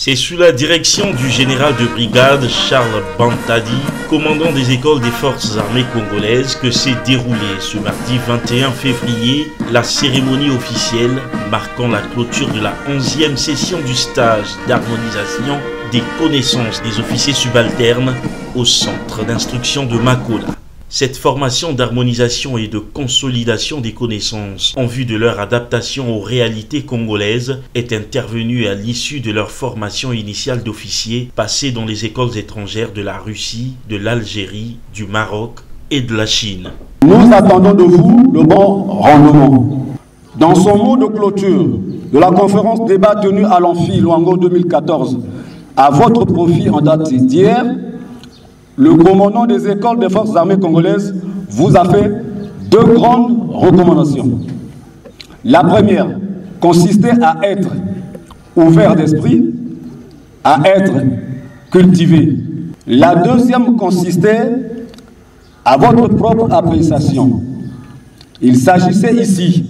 C'est sous la direction du général de brigade Charles Bantadi, commandant des écoles des forces armées congolaises, que s'est déroulée ce mardi 21 février la cérémonie officielle marquant la clôture de la 11e session du stage d'harmonisation des connaissances des officiers subalternes au centre d'instruction de Makola. Cette formation d'harmonisation et de consolidation des connaissances en vue de leur adaptation aux réalités congolaises est intervenue à l'issue de leur formation initiale d'officiers passés dans les écoles étrangères de la Russie, de l'Algérie, du Maroc et de la Chine. Nous attendons de vous le bon rendement. Dans son mot de clôture de la conférence débat tenue à l'Amphi Luango 2014, à votre profit en date d'hier, le commandant des écoles des forces armées congolaises vous a fait deux grandes recommandations. La première consistait à être ouvert d'esprit, à être cultivé. La deuxième consistait à votre propre appréciation. Il s'agissait ici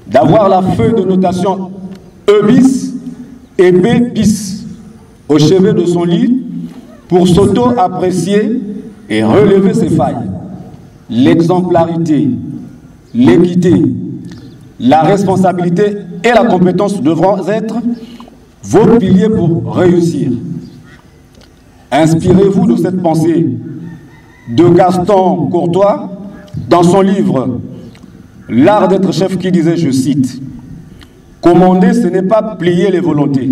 d'avoir la feuille de notation E bis et B bis au chevet de son lit pour s'auto-apprécier et relever ses failles. L'exemplarité, l'équité, la responsabilité et la compétence devront être vos piliers pour réussir. Inspirez-vous de cette pensée de Gaston Courtois dans son livre « L'art d'être chef » qui disait, je cite, « Commander, ce n'est pas plier les volontés,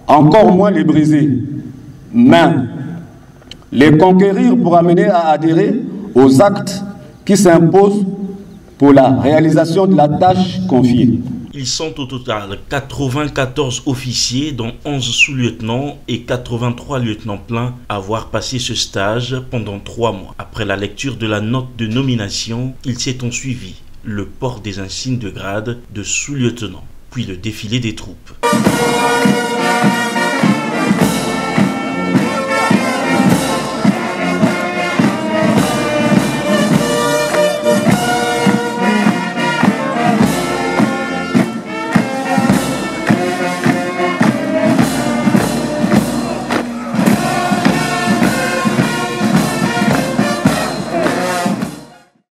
encore moins les briser, mais les conquérir pour amener à adhérer aux actes qui s'imposent pour la réalisation de la tâche confiée. » Ils sont au total 94 officiers, dont 11 sous-lieutenants et 83 lieutenants pleins, à avoir passé ce stage pendant 3 mois. Après la lecture de la note de nomination, il s'est ensuivi le port des insignes de grade de sous-lieutenant, puis le défilé des troupes.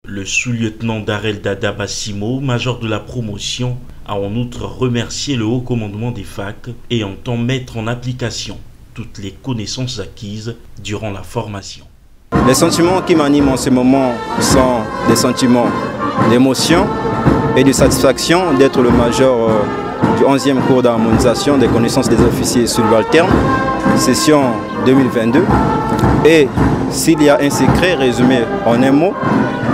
Le sous-lieutenant Darel Dada Bassimo, major de la promotion, a en outre remercié le haut commandement des FAC et entend mettre en application toutes les connaissances acquises durant la formation. Les sentiments qui m'animent en ce moment sont des sentiments d'émotion et de satisfaction d'être le major du 11e cours d'harmonisation des connaissances des officiers subalternes, session 2022. Et s'il y a un secret résumé en un mot,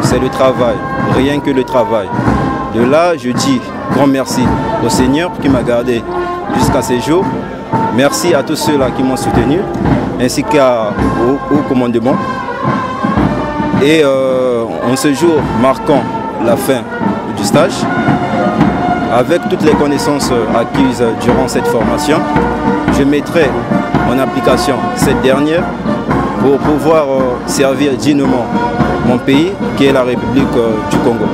c'est le travail, rien que le travail. De là, je dis grand merci au Seigneur qui m'a gardé jusqu'à ce jour. Merci à tous ceux-là qui m'ont soutenu, ainsi qu'au commandement. Et en ce jour marquant la fin du stage, avec toutes les connaissances acquises durant cette formation, je mettrai en application cette dernière pour pouvoir servir dignement mon pays, qui est la République du Congo.